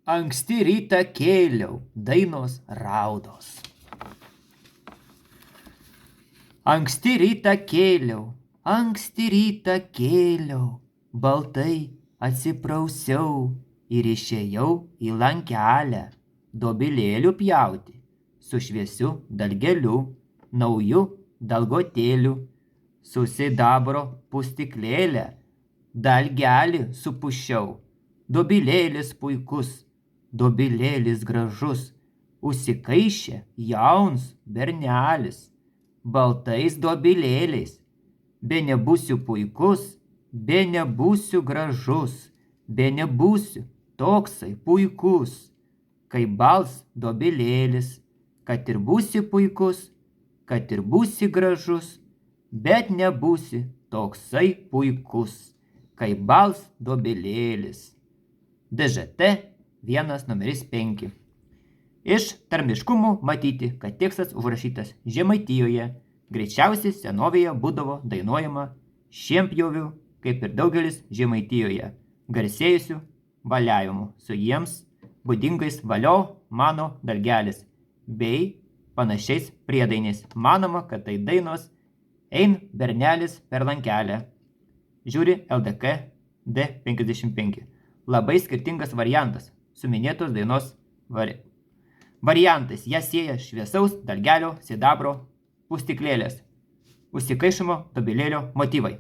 Anksti rytą kėliau, dainos raudos. Anksti rytą kėliau, baltai atsiprausiau ir išėjau į lankelę, dobilėlių pjauti, su šviesiu dalgeliu, nauju dalgotėliu, su sidabro pustiklėlę, dalgelį supušiau, dobilėlis puikus, dobilėlis gražus, užsikaišė jauns bernelis, baltais dobilėliais, be nebūsiu puikus, be nebūsiu gražus, be nebūsiu toksai puikus, kaip bals dobilėlis, kad ir būsi puikus, kad ir būsi gražus, bet nebūsi toksai puikus, kaip bals dobilėlis. DŽT 1 numeris 5. Iš tarmiškumų matyti, kad tekstas užrašytas Žemaitijoje, greičiausiai senovėje būdavo dainuojama šienpjovių, kaip ir daugelis Žemaitijoje, garsėjusių valiavimu su jiems būdingais valio mano dalgelis bei panašiais priedainiais. Manoma, kad tai dainos Ein bernelis per lankelę. Žiūri LDK D55. Labai skirtingas variantas su minėtos dainos variantais. Ją sieja šviesaus dalgelio sidabro pustiklėlės, užsikaišimo dobilėlio motyvai.